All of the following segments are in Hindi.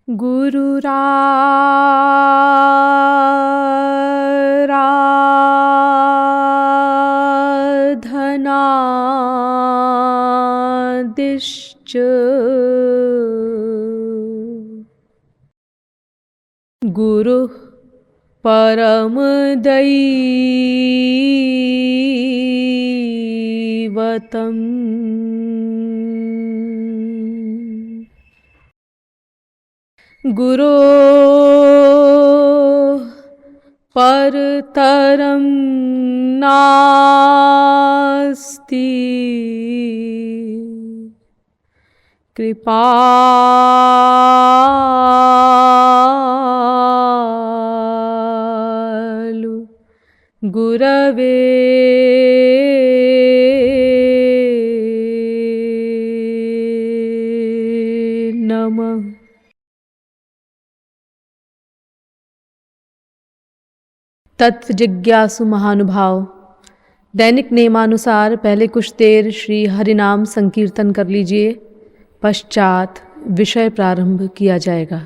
गुरुराराधनादिश्च गुरुः परमदैवतम्। गुरोः परतरं नास्ति कृपालु गुरवे नमः। तत्व जिज्ञासु महानुभाव, दैनिक नियमानुसार पहले कुछ देर श्री हरिनाम संकीर्तन कर लीजिए, पश्चात विषय प्रारंभ किया जाएगा।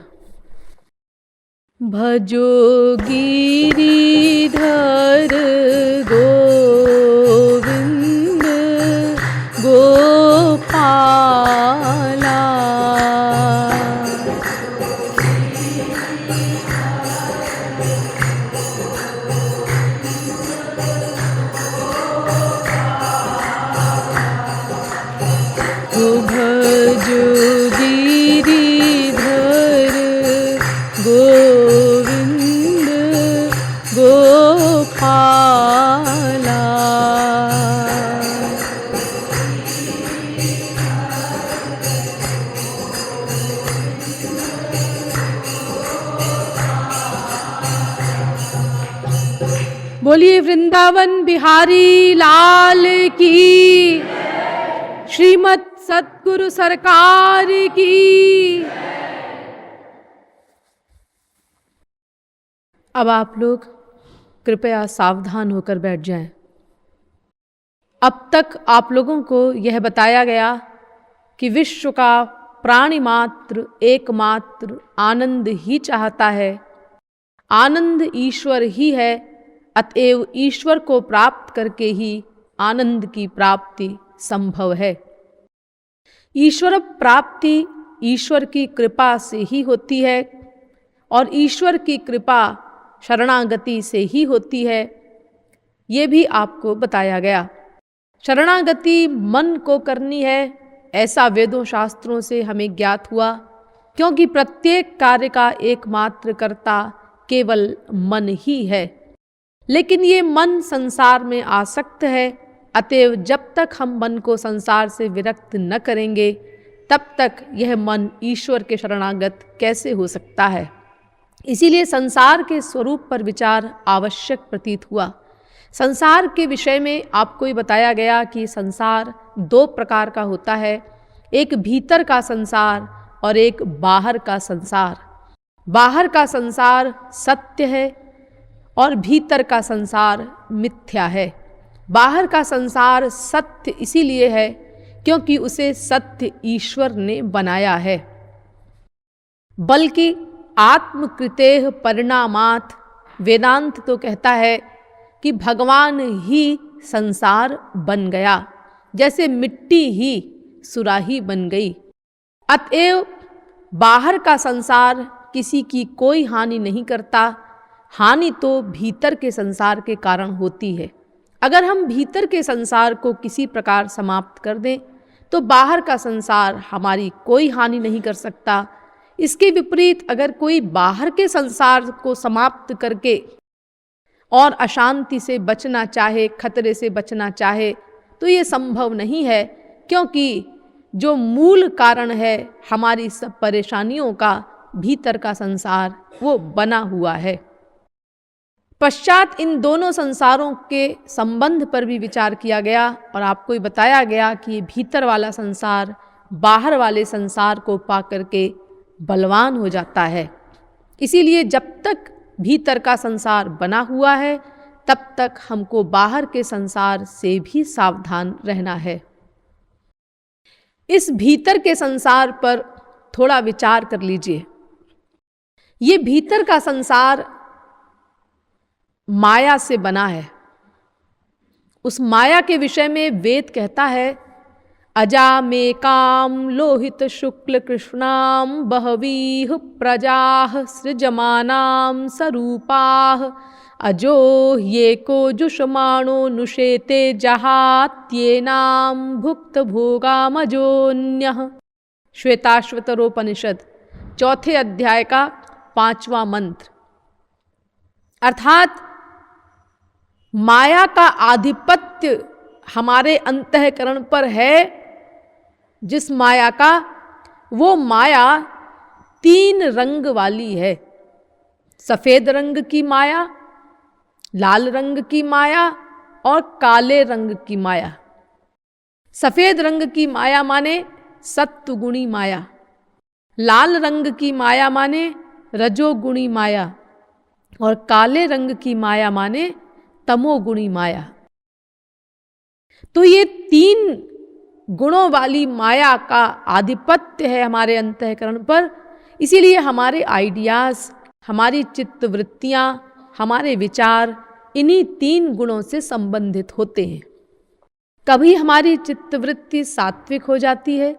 भजो गिरिधर गोविंद गोपाला, भजो गिरिधर गोविंद गोपाला। बोलिए वृंदावन बिहारी लाल की, श्रीमद् सतगुरु सरकार की। अब आप लोग कृपया सावधान होकर बैठ जाएं। अब तक आप लोगों को यह बताया गया कि विश्व का प्राणी मात्र एकमात्र आनंद ही चाहता है, आनंद ईश्वर ही है, अतएव ईश्वर को प्राप्त करके ही आनंद की प्राप्ति संभव है। ईश्वर प्राप्ति ईश्वर की कृपा से ही होती है और ईश्वर की कृपा शरणागति से ही होती है। ये भी आपको बताया गया। शरणागति मन को करनी है, ऐसा वेदों शास्त्रों से हमें ज्ञात हुआ, क्योंकि प्रत्येक कार्य का एकमात्र कर्ता केवल मन ही है। लेकिन ये मन संसार में आसक्त है, अतएव जब तक हम मन को संसार से विरक्त न करेंगे तब तक यह मन ईश्वर के शरणागत कैसे हो सकता है। इसीलिए संसार के स्वरूप पर विचार आवश्यक प्रतीत हुआ। संसार के विषय में आपको ये बताया गया कि संसार दो प्रकार का होता है, एक भीतर का संसार और एक बाहर का संसार। बाहर का संसार सत्य है और भीतर का संसार मिथ्या है। बाहर का संसार सत्य इसीलिए है क्योंकि उसे सत्य ईश्वर ने बनाया है, बल्कि आत्मकृतेः परिणामात् वेदांत तो कहता है कि भगवान ही संसार बन गया, जैसे मिट्टी ही सुराही बन गई। अतएव बाहर का संसार किसी की कोई हानि नहीं करता, हानि तो भीतर के संसार के कारण होती है। अगर हम भीतर के संसार को किसी प्रकार समाप्त कर दें तो बाहर का संसार हमारी कोई हानि नहीं कर सकता। इसके विपरीत अगर कोई बाहर के संसार को समाप्त करके और अशांति से बचना चाहे, खतरे से बचना चाहे, तो ये संभव नहीं है, क्योंकि जो मूल कारण है हमारी सब परेशानियों का, भीतर का संसार, वो बना हुआ है। पश्चात इन दोनों संसारों के संबंध पर भी विचार किया गया और आपको ये बताया गया कि भीतर वाला संसार बाहर वाले संसार को पा करके बलवान हो जाता है। इसीलिए जब तक भीतर का संसार बना हुआ है तब तक हमको बाहर के संसार से भी सावधान रहना है। इस भीतर के संसार पर थोड़ा विचार कर लीजिए। ये भीतर का संसार माया से बना है। उस माया के विषय में वेद कहता है, अजामेकां लोहित शुक्ल कृष्णाम बहवीह प्रजाः सृजमानां सरूपाः अजो ये को जुषमाणो नुषेते जहात्येनां भुक्त भोगामजोन्यः। श्वेताश्वतरोपनिषद 4 अध्याय का 5वां मंत्र। अर्थात माया का आधिपत्य हमारे अंतःकरण पर है। जिस माया का, वो माया 3 रंग वाली है। सफेद रंग की माया, लाल रंग की माया और काले रंग की माया। सफेद रंग की माया माने सत्वगुणी माया, लाल रंग की माया माने रजोगुणी माया और काले रंग की माया माने तमोगुणी माया। तो ये 3 गुणों वाली माया का आधिपत्य है हमारे अंतःकरण पर। इसीलिए हमारे आइडियाज, हमारी चित्तवृत्तियां, हमारे विचार इन्हीं 3 गुणों से संबंधित होते हैं। कभी हमारी चित्तवृत्ति सात्विक हो जाती है,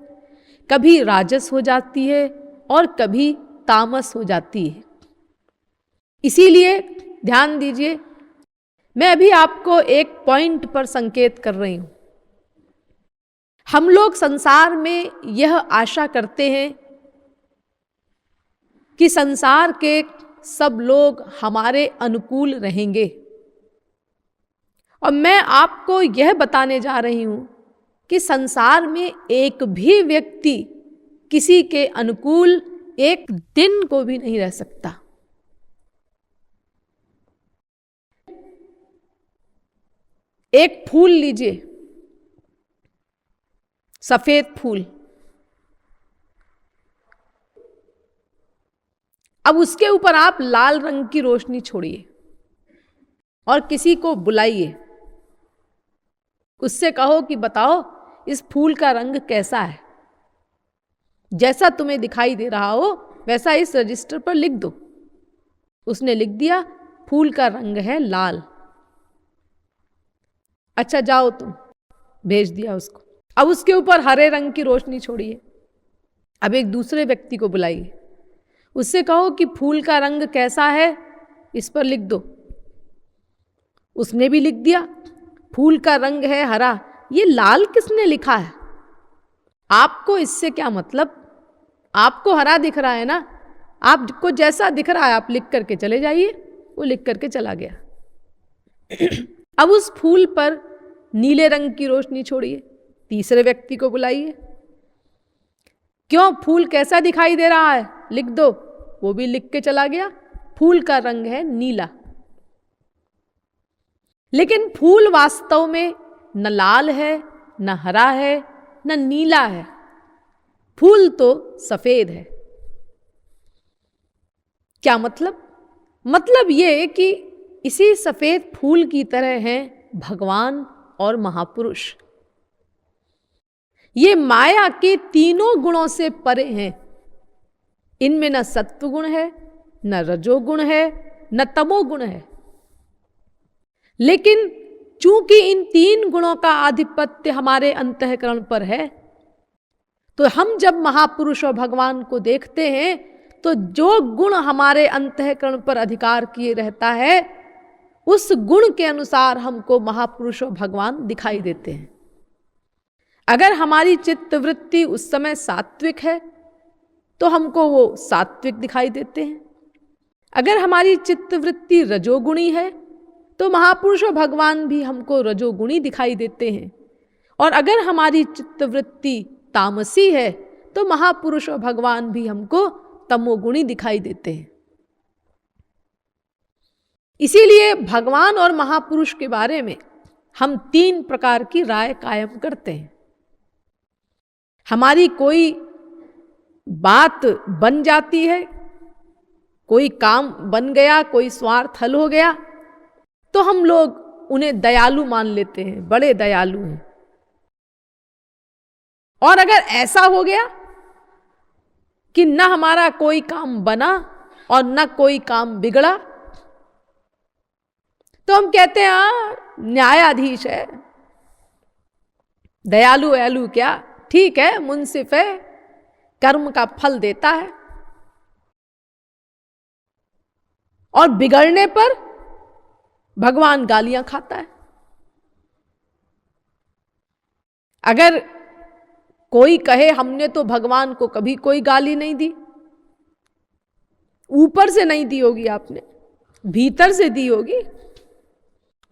कभी राजस हो जाती है और कभी तामस हो जाती है। इसीलिए ध्यान दीजिए, मैं अभी आपको एक पॉइंट पर संकेत कर रही हूं। हम लोग संसार में यह आशा करते हैं कि संसार के सब लोग हमारे अनुकूल रहेंगे, और मैं आपको यह बताने जा रही हूं कि संसार में एक भी व्यक्ति किसी के अनुकूल एक दिन को भी नहीं रह सकता। एक फूल लीजिए, सफेद फूल, अब उसके ऊपर आप लाल रंग की रोशनी छोड़िए और किसी को बुलाइए। उससे कहो कि बताओ इस फूल का रंग कैसा है, जैसा तुम्हें दिखाई दे रहा हो वैसा इस रजिस्टर पर लिख दो। उसने लिख दिया, फूल का रंग है लाल। अच्छा जाओ तुम, भेज दिया उसको। अब उसके ऊपर हरे रंग की रोशनी छोड़िए। अब एक दूसरे व्यक्ति को बुलाइए, उससे कहो कि फूल का रंग कैसा है, इस पर लिख दो। उसने भी लिख दिया, फूल का रंग है हरा। ये लाल किसने लिखा है? आपको इससे क्या मतलब? आपको हरा दिख रहा है ना, आपको जैसा दिख रहा है आप लिख करके चले जाइए। वो लिख करके चला गया। अब उस फूल पर नीले रंग की रोशनी छोड़िए, तीसरे व्यक्ति को बुलाइए। क्यों, फूल कैसा दिखाई दे रहा है, लिख दो। वो भी लिख के चला गया, फूल का रंग है नीला। लेकिन फूल वास्तव में न लाल है, न हरा है, न नीला है। फूल तो सफेद है। क्या मतलब? मतलब ये कि इसी सफेद फूल की तरह हैं भगवान और महापुरुष। ये माया के 3 गुणों से परे हैं। इनमें न सत्व गुण है, न रजोगुण है, न तमोगुण है। लेकिन चूंकि इन 3 गुणों का आधिपत्य हमारे अंतःकरण पर है, तो हम जब महापुरुष और भगवान को देखते हैं तो जो गुण हमारे अंतःकरण पर अधिकार किए रहता है, उस गुण के अनुसार हमको महापुरुष और भगवान दिखाई देते हैं। अगर हमारी चित्तवृत्ति उस समय सात्विक है तो हमको वो सात्विक दिखाई देते हैं। अगर हमारी चित्तवृत्ति रजोगुणी है तो महापुरुष और भगवान भी हमको रजोगुणी दिखाई देते हैं। और अगर हमारी चित्तवृत्ति तामसी है तो महापुरुष और भगवान भी हमको तमोगुणी दिखाई देते हैं। इसीलिए भगवान और महापुरुष के बारे में हम 3 प्रकार की राय कायम करते हैं। हमारी कोई बात बन जाती है, कोई काम बन गया, कोई स्वार्थ हल हो गया, तो हम लोग उन्हें दयालु मान लेते हैं, बड़े दयालु हैं। और अगर ऐसा हो गया कि न हमारा कोई काम बना और न कोई काम बिगड़ा। तो हम कहते हैं हाँ न्यायाधीश है, दयालु वयालु क्या, ठीक है, मुंसिफ है, कर्म का फल देता है। और बिगड़ने पर भगवान गालियां खाता है। अगर कोई कहे हमने तो भगवान को कभी कोई गाली नहीं दी, ऊपर से नहीं दी होगी आपने, भीतर से दी होगी।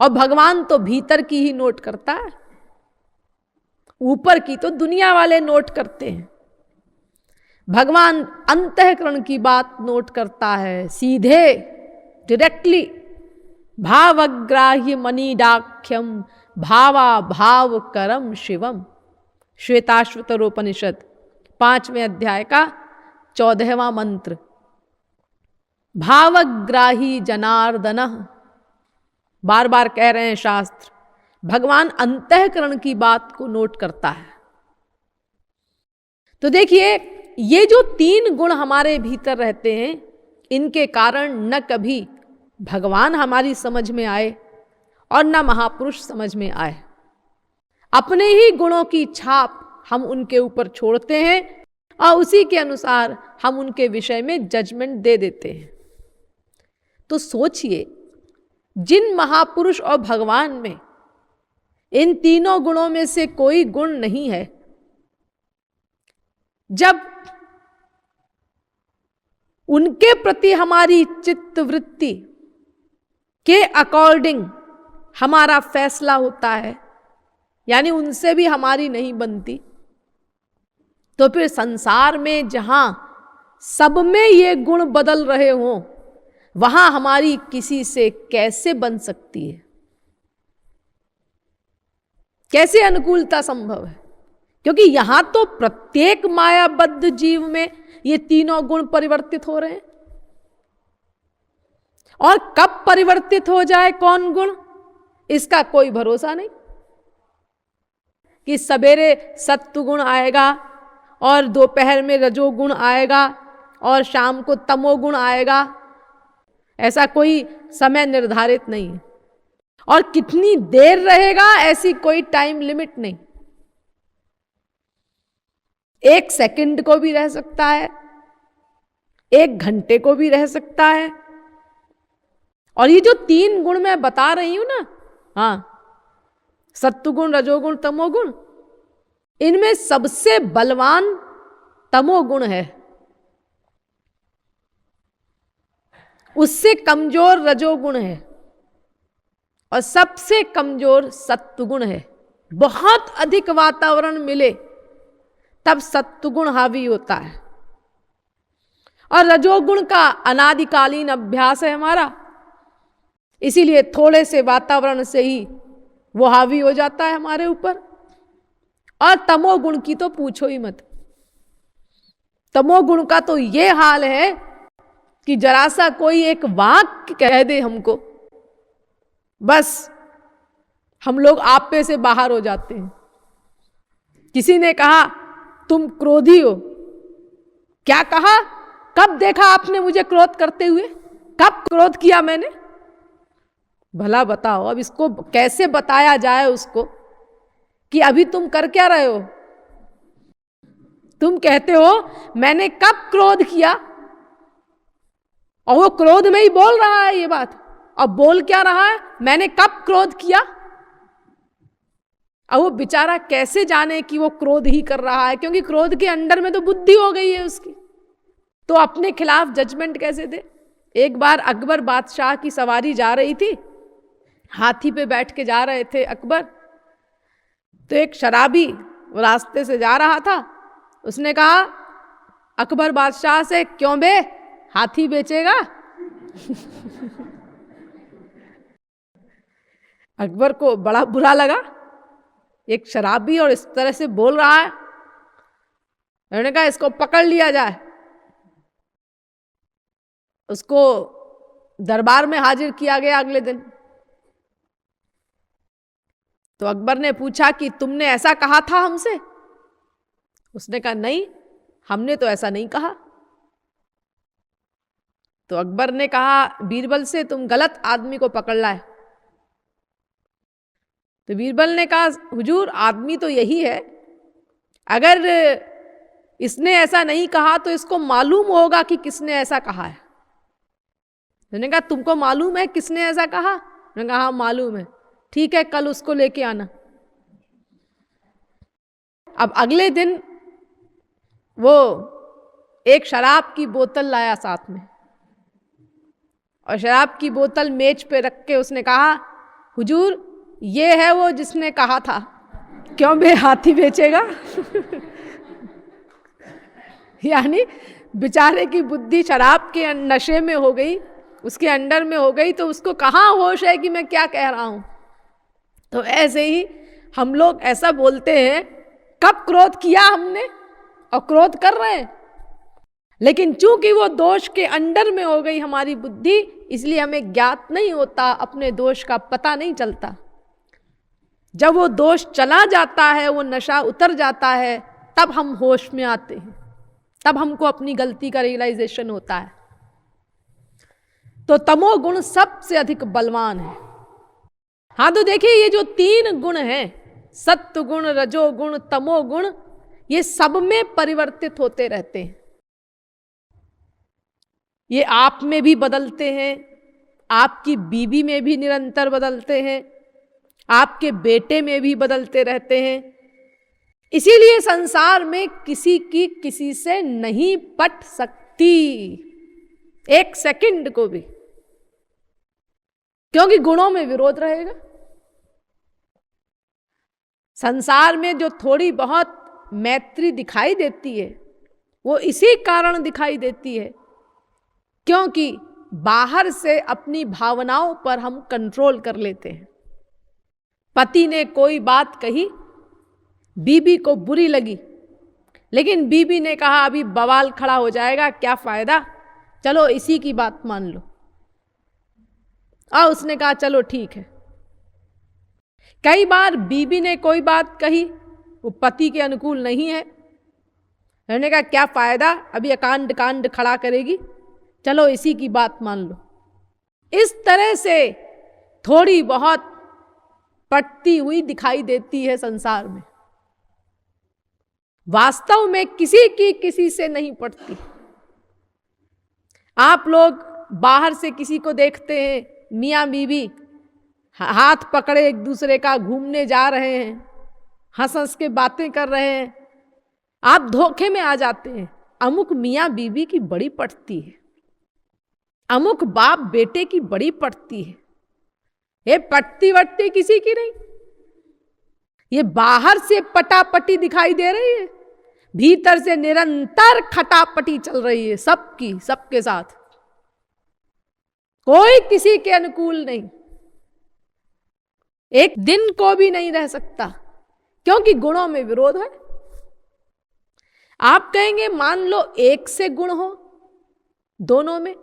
और भगवान तो भीतर की ही नोट करता है, ऊपर की तो दुनिया वाले नोट करते हैं। भगवान अंतःकरण की बात नोट करता है, सीधे डायरेक्टली। भावग्राह्य मणिडाख्यम भावा भाव करम शिवम। श्वेताश्वतरोपनिषद 5वें अध्याय का 14वां मंत्र। भावग्राही जनार्दन, बार बार कह रहे हैं शास्त्र, भगवान अंतःकरण की बात को नोट करता है। तो देखिए ये जो 3 गुण हमारे भीतर रहते हैं, इनके कारण न कभी भगवान हमारी समझ में आए और न महापुरुष समझ में आए। अपने ही गुणों की छाप हम उनके ऊपर छोड़ते हैं और उसी के अनुसार हम उनके विषय में जजमेंट दे देते हैं। तो सोचिए, जिन महापुरुष और भगवान में इन तीनों गुणों में से कोई गुण नहीं है, जब उनके प्रति हमारी चित्त वृत्ति के अकॉर्डिंग हमारा फैसला होता है, यानी उनसे भी हमारी नहीं बनती, तो फिर संसार में जहां सब में ये गुण बदल रहे हों, वहां हमारी किसी से कैसे बन सकती है? कैसे अनुकूलता संभव है? क्योंकि यहां तो प्रत्येक मायाबद्ध जीव में ये तीनों गुण परिवर्तित हो रहे हैं। और कब परिवर्तित हो जाए कौन गुण, इसका कोई भरोसा नहीं। कि सवेरे सत्वगुण आएगा और दोपहर में रजोगुण आएगा और शाम को तमोगुण आएगा, ऐसा कोई समय निर्धारित नहीं है। और कितनी देर रहेगा, ऐसी कोई टाइम लिमिट नहीं। 1 सेकंड को भी रह सकता है, 1 घंटे को भी रह सकता है। और ये जो 3 गुण मैं बता रही हूं ना, हाँ, सत्वगुण, रजोगुण, तमोगुण, इनमें सबसे बलवान तमोगुण है, उससे कमजोर रजोगुण है और सबसे कमजोर सत्वगुण है। बहुत अधिक वातावरण मिले तब सत्वगुण हावी होता है। और रजोगुण का अनादिकालीन अभ्यास है हमारा, इसीलिए थोड़े से वातावरण से ही वो हावी हो जाता है हमारे ऊपर। और तमोगुण की तो पूछो ही मत। तमोगुण का तो ये हाल है कि जरा सा कोई एक वाक्य कह दे हमको, बस हम लोग आपे से बाहर हो जाते हैं। किसी ने कहा तुम क्रोधी हो, क्या कहा? कब देखा आपने मुझे क्रोध करते हुए? कब क्रोध किया मैंने? भला बताओ, अब इसको कैसे बताया जाए उसको कि अभी तुम कर क्या रहे हो? तुम कहते हो मैंने कब क्रोध किया, और वो क्रोध में ही बोल रहा है ये बात। अब बोल क्या रहा है? मैंने कब क्रोध किया। अब वो बेचारा कैसे जाने कि वो क्रोध ही कर रहा है, क्योंकि क्रोध के अंडर में तो बुद्धि हो गई है उसकी। तो अपने खिलाफ जजमेंट कैसे दे? एक बार अकबर बादशाह की सवारी जा रही थी, हाथी पे बैठ के जा रहे थे अकबर। तो एक शराबी रास्ते से जा रहा था, उसने कहा अकबर बादशाह से, क्यों बे हाथी बेचेगा? अकबर को बड़ा बुरा लगा, एक शराबी और इस तरह से बोल रहा है। उन्होंने कहा इसको पकड़ लिया जाए, उसको दरबार में हाजिर किया गया अगले दिन। तो अकबर ने पूछा कि तुमने ऐसा कहा था हमसे? उसने कहा नहीं, हमने तो ऐसा नहीं कहा। तो अकबर ने कहा बीरबल से, तुम गलत आदमी को पकड़ लाए। तो बीरबल ने कहा हुजूर आदमी तो यही है, अगर इसने ऐसा नहीं कहा तो इसको मालूम होगा कि किसने ऐसा कहा है। मैंने कहा तुमको मालूम है किसने ऐसा कहा? मैंने कहा हाँ मालूम है। ठीक है, कल उसको लेके आना। अब अगले दिन वो एक शराब की बोतल लाया साथ में, और शराब की बोतल मेज पे रख के उसने कहा हुजूर ये है वो जिसने कहा था, क्यों बे हाथी बेचेगा? यानी बेचारे की बुद्धि शराब के नशे में हो गई, उसके अंडर में हो गई, तो उसको कहाँ होश है कि मैं क्या कह रहा हूं। तो ऐसे ही हम लोग ऐसा बोलते हैं, कब क्रोध किया हमने और क्रोध कर रहे हैं, लेकिन चूंकि वो दोष के अंडर में हो गई हमारी बुद्धि, इसलिए हमें ज्ञात नहीं होता, अपने दोष का पता नहीं चलता। जब वो दोष चला जाता है, वो नशा उतर जाता है, तब हम होश में आते हैं, तब हमको अपनी गलती का रियलाइजेशन होता है। तो तमोगुण सबसे अधिक बलवान है। हाँ तो देखिए ये जो 3 गुण हैं, सत्व गुण, रजोगुण, तमोगुण, ये सब में परिवर्तित होते रहते हैं। ये आप में भी बदलते हैं, आपकी बीवी में भी निरंतर बदलते हैं, आपके बेटे में भी बदलते रहते हैं। इसीलिए संसार में किसी की किसी से नहीं पट सकती, एक सेकंड को भी, क्योंकि गुणों में विरोध रहेगा। संसार में जो थोड़ी बहुत मैत्री दिखाई देती है, वो इसी कारण दिखाई देती है क्योंकि बाहर से अपनी भावनाओं पर हम कंट्रोल कर लेते हैं। पति ने कोई बात कही, बीबी को बुरी लगी, लेकिन बीबी ने कहा अभी बवाल खड़ा हो जाएगा, क्या फायदा, चलो इसी की बात मान लो। और उसने कहा चलो ठीक है। कई बार बीबी ने कोई बात कही, वो पति के अनुकूल नहीं है, उन्होंने कहा क्या फायदा, अभी अकांड कांड खड़ा करेगी, चलो इसी की बात मान लो। इस तरह से थोड़ी बहुत पटती हुई दिखाई देती है संसार में, वास्तव में किसी की किसी से नहीं पटती। आप लोग बाहर से किसी को देखते हैं, मियां बीवी हाथ पकड़े एक दूसरे का घूमने जा रहे हैं, हंस हंस के बातें कर रहे हैं, आप धोखे में आ जाते हैं, अमुक मियां बीवी की बड़ी पटती है, अमुक बाप बेटे की बड़ी पटती है। ये पटती वटती किसी की नहीं, ये बाहर से पटापटी दिखाई दे रही है, भीतर से निरंतर खटापटी चल रही है सबकी, सबके साथ, कोई किसी के अनुकूल नहीं, एक दिन को भी नहीं रह सकता, क्योंकि गुणों में विरोध है। आप कहेंगे मान लो एक से गुण हो दोनों में,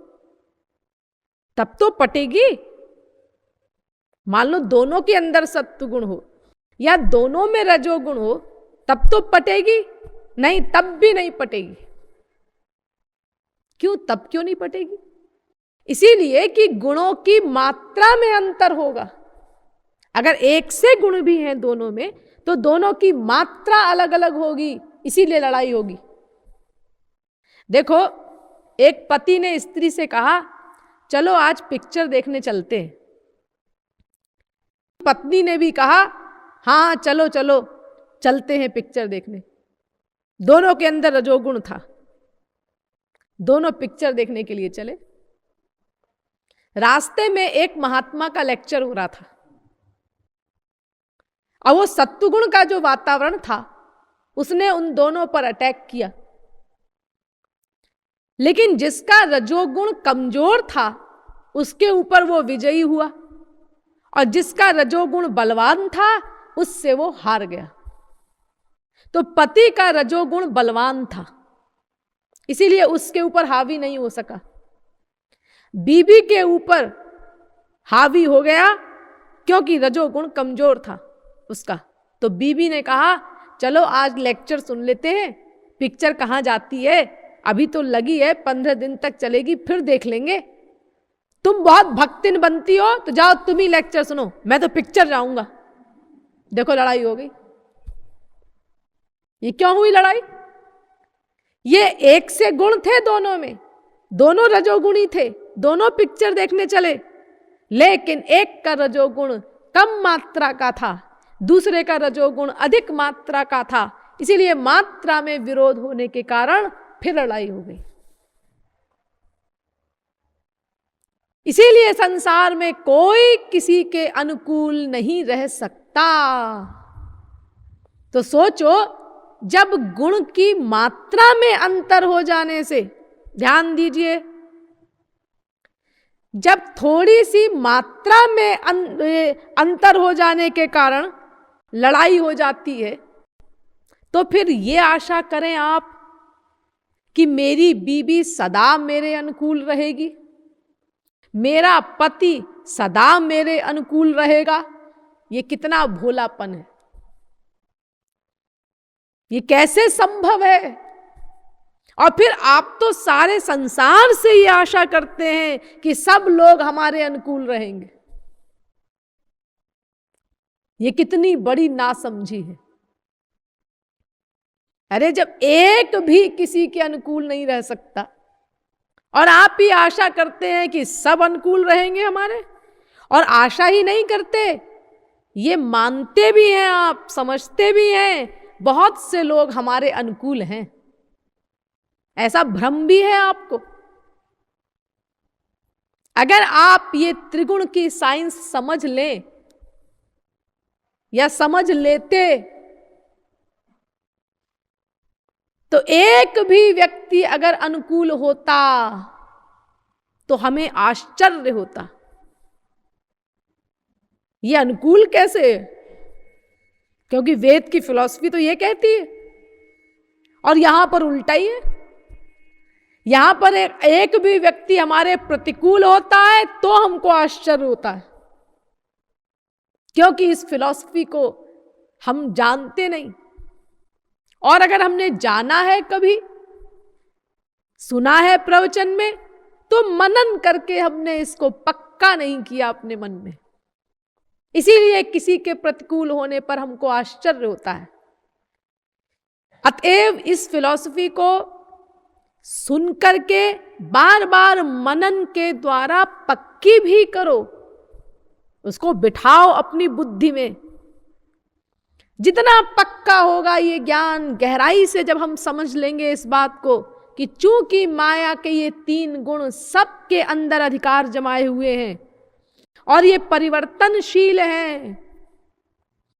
तब तो पटेगी। मान लो दोनों के अंदर सत्व गुण हो या दोनों में रजोगुण हो, तब तो पटेगी नहीं, तब भी नहीं पटेगी। क्यों, तब क्यों नहीं पटेगी? इसीलिए कि गुणों की मात्रा में अंतर होगा। अगर एक से गुण भी हैं दोनों में, तो दोनों की मात्रा अलग अलग होगी, इसीलिए लड़ाई होगी। देखो, एक पति ने स्त्री से कहा चलो आज पिक्चर देखने चलते हैं। पत्नी ने भी कहा हाँ चलो चलो चलते हैं पिक्चर देखने। दोनों के अंदर रजोगुण था, दोनों पिक्चर देखने के लिए चले। रास्ते में एक महात्मा का लेक्चर हो रहा था, और वो सत्वगुण का जो वातावरण था उसने उन दोनों पर अटैक किया। लेकिन जिसका रजोगुण कमजोर था उसके ऊपर वो विजयी हुआ, और जिसका रजोगुण बलवान था उससे वो हार गया। तो पति का रजोगुण बलवान था, इसीलिए उसके ऊपर हावी नहीं हो सका। बीबी के ऊपर हावी हो गया क्योंकि रजोगुण कमजोर था उसका। तो बीबी ने कहा चलो आज लेक्चर सुन लेते हैं, पिक्चर कहाँ जाती है, अभी तो लगी है, 15 दिन तक चलेगी, फिर देख लेंगे। तुम बहुत भक्तिन बनती हो तो जाओ तुम ही लेक्चर सुनो, मैं तो पिक्चर जाऊंगा। देखो लड़ाई हो गई। ये क्यों हुई लड़ाई? ये एक से गुण थे दोनों में, दोनों रजोगुणी थे, दोनों पिक्चर देखने चले, लेकिन एक का रजोगुण कम मात्रा का था, दूसरे का रजोगुण अधिक मात्रा का था, इसीलिए मात्रा में विरोध होने के कारण फिर लड़ाई हो गई। इसीलिए संसार में कोई किसी के अनुकूल नहीं रह सकता। तो सोचो, जब गुण की मात्रा में अंतर हो जाने से, ध्यान दीजिए, जब थोड़ी सी मात्रा में अंतर हो जाने के कारण लड़ाई हो जाती है, तो फिर ये आशा करें आप कि मेरी बीवी सदा मेरे अनुकूल रहेगी, मेरा पति सदा मेरे अनुकूल रहेगा। ये कितना भोलापन है! ये कैसे संभव है? और फिर आप तो सारे संसार से ये आशा करते हैं कि सब लोग हमारे अनुकूल रहेंगे। ये कितनी बड़ी नासमझी है। अरे जब एक भी किसी के अनुकूल नहीं रह सकता और आप ही आशा करते हैं कि सब अनुकूल रहेंगे हमारे, और आशा ही नहीं करते, ये मानते भी हैं, आप समझते भी हैं बहुत से लोग हमारे अनुकूल हैं, ऐसा भ्रम भी है आपको। अगर आप ये त्रिगुण की साइंस समझ लें या समझ लेते तो एक भी व्यक्ति अगर अनुकूल होता तो हमें आश्चर्य होता। ये अनुकूल कैसे है? क्योंकि वेद की फिलॉसफी तो ये कहती है, और यहां पर उल्टा ही है। यहां पर एक भी व्यक्ति हमारे प्रतिकूल होता है तो हमको आश्चर्य होता है, क्योंकि इस फिलॉसफी को हम जानते नहीं। और अगर हमने जाना है, कभी सुना है प्रवचन में, तो मनन करके हमने इसको पक्का नहीं किया अपने मन में, इसीलिए किसी के प्रतिकूल होने पर हमको आश्चर्य होता है। अतएव इस फिलॉसफी को सुन करके बार बार मनन के द्वारा पक्की भी करो, उसको बिठाओ अपनी बुद्धि में। जितना पक्का होगा ये ज्ञान, गहराई से जब हम समझ लेंगे इस बात को कि चूंकि माया के ये 3 गुण सबके अंदर अधिकार जमाए हुए हैं और ये परिवर्तनशील हैं,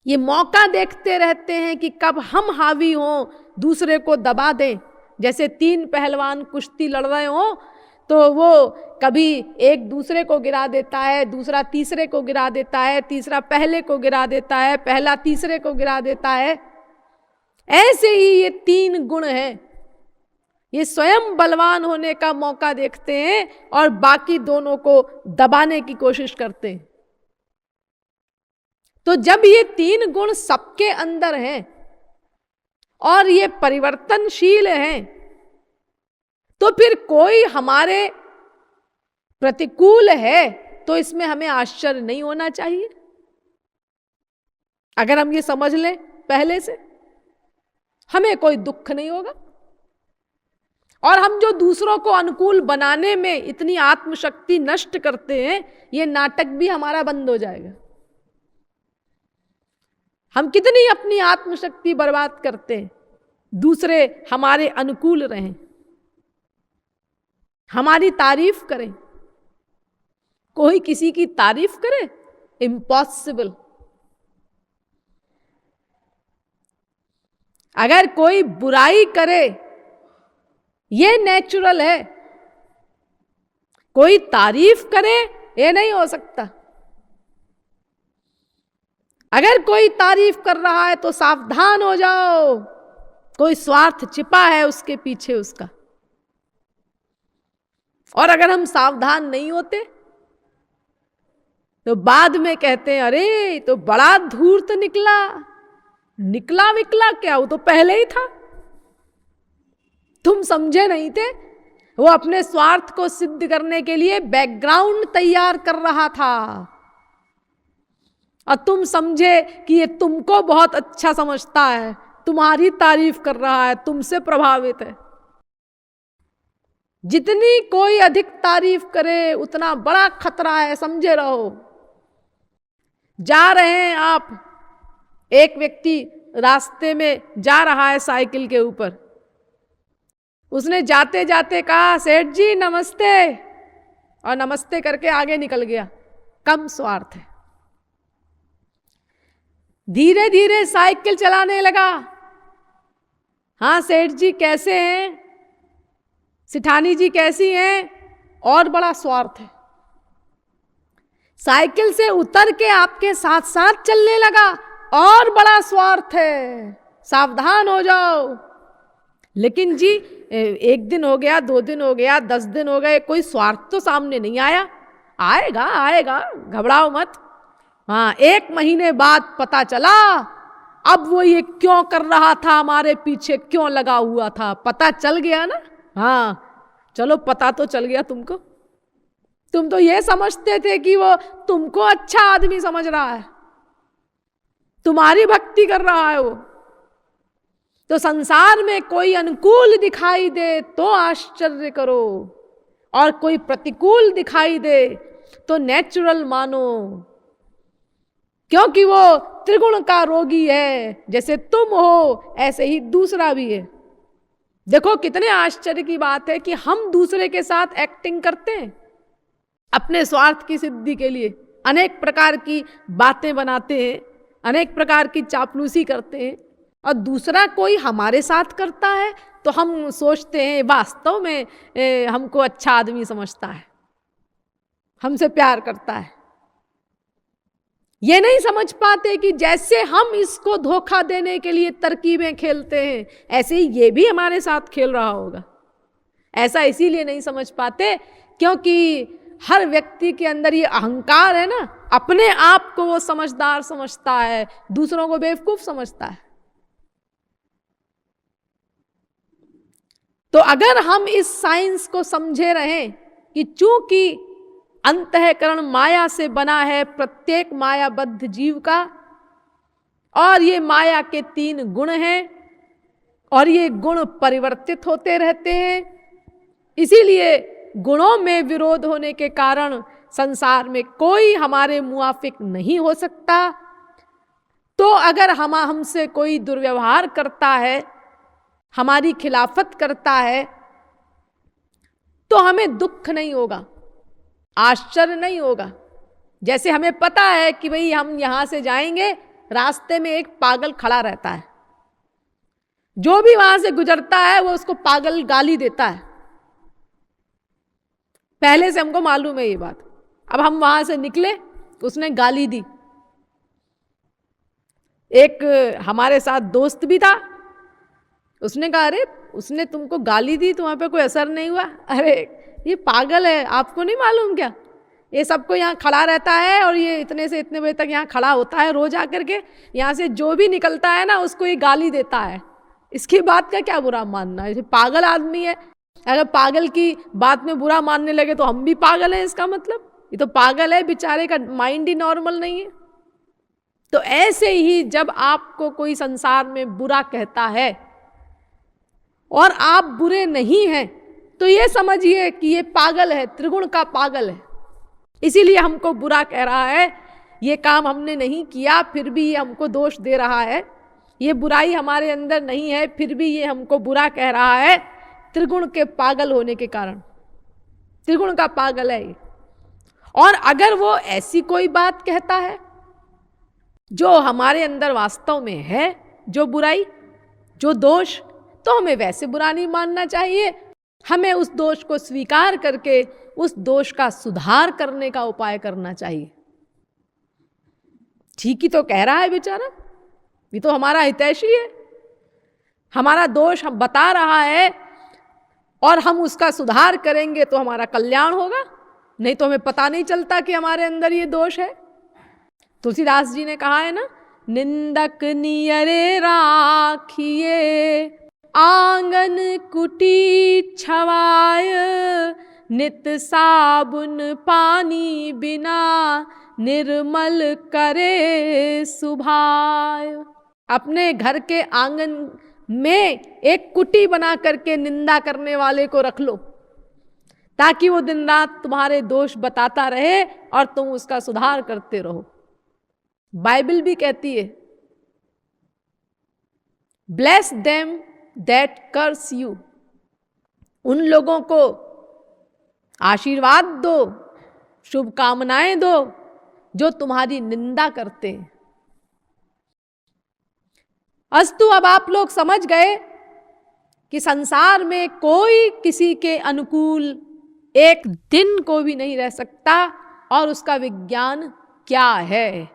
ये मौका देखते रहते हैं कि कब हम हावी हों, दूसरे को दबा दें। जैसे 3 पहलवान कुश्ती लड़ रहे हों तो वो कभी एक दूसरे को गिरा देता है, दूसरा तीसरे को गिरा देता है, तीसरा पहले को गिरा देता है, पहला तीसरे को गिरा देता है। ऐसे ही ये 3 गुण हैं, ये स्वयं बलवान होने का मौका देखते हैं और बाकी दोनों को दबाने की कोशिश करते हैं। तो जब ये 3 गुण सबके अंदर हैं और ये परिवर्तनशील हैं, तो फिर कोई हमारे प्रतिकूल है तो इसमें हमें आश्चर्य नहीं होना चाहिए। अगर हम ये समझ लें पहले से, हमें कोई दुख नहीं होगा। और हम जो दूसरों को अनुकूल बनाने में इतनी आत्मशक्ति नष्ट करते हैं, ये नाटक भी हमारा बंद हो जाएगा। हम कितनी अपनी आत्मशक्ति बर्बाद करते हैं, दूसरे हमारे अनुकूल रहें, हमारी तारीफ करें। कोई किसी की तारीफ करे? इम्पॉसिबल। अगर कोई बुराई करे, ये नेचुरल है। कोई तारीफ करे, ये नहीं हो सकता। अगर कोई तारीफ कर रहा है तो सावधान हो जाओ, कोई स्वार्थ छिपा है उसके पीछे उसका। और अगर हम सावधान नहीं होते तो बाद में कहते हैं, अरे तो बड़ा धूर्त निकला। निकला विकला क्या, वो तो पहले ही था। तुम समझे नहीं थे, वो अपने स्वार्थ को सिद्ध करने के लिए बैकग्राउंड तैयार कर रहा था, और तुम समझे कि ये तुमको बहुत अच्छा समझता है, तुम्हारी तारीफ कर रहा है, तुमसे प्रभावित है। जितनी कोई अधिक तारीफ करे उतना बड़ा खतरा है, समझे रहो। जा रहे हैं आप, एक व्यक्ति रास्ते में जा रहा है साइकिल के ऊपर, उसने जाते जाते कहा सेठ जी नमस्ते, और नमस्ते करके आगे निकल गया। कम स्वार्थ है। धीरे धीरे साइकिल चलाने लगा, हाँ सेठ जी कैसे हैं, सिठानी जी कैसी हैं, और बड़ा स्वार्थ है। साइकिल से उतर के आपके साथ साथ चलने लगा, और बड़ा स्वार्थ है, सावधान हो जाओ। लेकिन जी 1 दिन हो गया, 2 दिन हो गया, 10 दिन हो गए, कोई स्वार्थ तो सामने नहीं आया। आएगा आएगा, घबराओ मत। हाँ, 1 महीने बाद पता चला, अब वो ये क्यों कर रहा था, हमारे पीछे क्यों लगा हुआ था, पता चल गया ना। हाँ चलो, पता तो चल गया तुमको। तुम तो ये समझते थे कि वो तुमको अच्छा आदमी समझ रहा है, तुम्हारी भक्ति कर रहा है वो। तो संसार में कोई अनुकूल दिखाई दे तो आश्चर्य करो, और कोई प्रतिकूल दिखाई दे तो नेचुरल मानो, क्योंकि वो त्रिगुण का रोगी है। जैसे तुम हो ऐसे ही दूसरा भी है। देखो कितने आश्चर्य की बात है कि हम दूसरे के साथ एक्टिंग करते हैं अपने स्वार्थ की सिद्धि के लिए, अनेक प्रकार की बातें बनाते हैं, अनेक प्रकार की चापलूसी करते हैं, और दूसरा कोई हमारे साथ करता है तो हम सोचते हैं वास्तव में हमको अच्छा आदमी समझता है, हमसे प्यार करता है। ये नहीं समझ पाते कि जैसे हम इसको धोखा देने के लिए तरकीबें खेलते हैं, ऐसे ही ये भी हमारे साथ खेल रहा होगा। ऐसा इसीलिए नहीं समझ पाते क्योंकि हर व्यक्ति के अंदर ये अहंकार है ना, अपने आप को वो समझदार समझता है, दूसरों को बेवकूफ समझता है। तो अगर हम इस साइंस को समझे रहें कि चूंकि अंतःकरण माया से बना है प्रत्येक मायाबद्ध जीव का, और ये माया के 3 गुण हैं, और ये गुण परिवर्तित होते रहते हैं, इसीलिए गुणों में विरोध होने के कारण संसार में कोई हमारे मुआफिक नहीं हो सकता। तो अगर हमसे कोई दुर्व्यवहार करता है, हमारी खिलाफत करता है, तो हमें दुख नहीं होगा, आश्चर्य नहीं होगा। जैसे हमें पता है कि भाई हम यहां से जाएंगे, रास्ते में एक पागल खड़ा रहता है, जो भी वहां से गुजरता है वो उसको पागल गाली देता है, पहले से हमको मालूम है ये बात। अब हम वहां से निकले, उसने गाली दी। एक हमारे साथ दोस्त भी था, उसने कहा अरे उसने तुमको गाली दी, तुम्हारे पे कोई असर नहीं हुआ? अरे ये पागल है, आपको नहीं मालूम क्या? ये सबको यहाँ खड़ा रहता है, और ये इतने से इतने बजे तक यहाँ खड़ा होता है रोज आकर के, यहाँ से जो भी निकलता है ना उसको ये गाली देता है। इसकी बात का क्या बुरा मानना है? पागल आदमी है, अगर पागल की बात में बुरा मानने लगे तो हम भी पागल हैं, इसका मतलब ये तो पागल है, बेचारे का माइंड ही नॉर्मल नहीं है। तो ऐसे ही जब आपको कोई संसार में बुरा कहता है और आप बुरे नहीं हैं, तो ये समझिए कि ये पागल है, त्रिगुण का पागल है, इसीलिए हमको बुरा कह रहा है। ये काम हमने नहीं किया फिर भी ये हमको दोष दे रहा है, ये बुराई हमारे अंदर नहीं है फिर भी ये हमको बुरा कह रहा है, त्रिगुण के पागल होने के कारण। त्रिगुण का पागल है ये। और अगर वो ऐसी कोई बात कहता है जो हमारे अंदर वास्तव में है, जो बुराई, जो दोष, तो हमें वैसे बुरा नहीं मानना चाहिए, हमें उस दोष को स्वीकार करके उस दोष का सुधार करने का उपाय करना चाहिए। ठीक ही तो कह रहा है बेचारा, ये तो हमारा हितैषी है, हमारा दोष हम बता रहा है और हम उसका सुधार करेंगे तो हमारा कल्याण होगा, नहीं तो हमें पता नहीं चलता कि हमारे अंदर ये दोष है। तुलसीदास जी ने कहा है ना, निंदक नियरे राखिए आंगन कुटी छवाय, नित साबुन पानी बिना, निर्मल करे सुभाय। अपने घर के आंगन में एक कुटी बना करके निंदा करने वाले को रख लो, ताकि वो दिन रात तुम्हारे दोष बताता रहे और तुम उसका सुधार करते रहो। बाइबल भी कहती है, bless them that curse you, उन लोगों को आशीर्वाद दो, शुभकामनाएं दो जो तुम्हारी निंदा करते हैं। अस्तु, अब आप लोग समझ गए कि संसार में कोई किसी के अनुकूल एक दिन को भी नहीं रह सकता और उसका विज्ञान क्या है।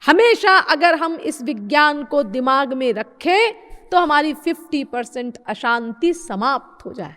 हमेशा अगर हम इस विज्ञान को दिमाग में रखें तो हमारी 50% अशांति समाप्त हो जाए।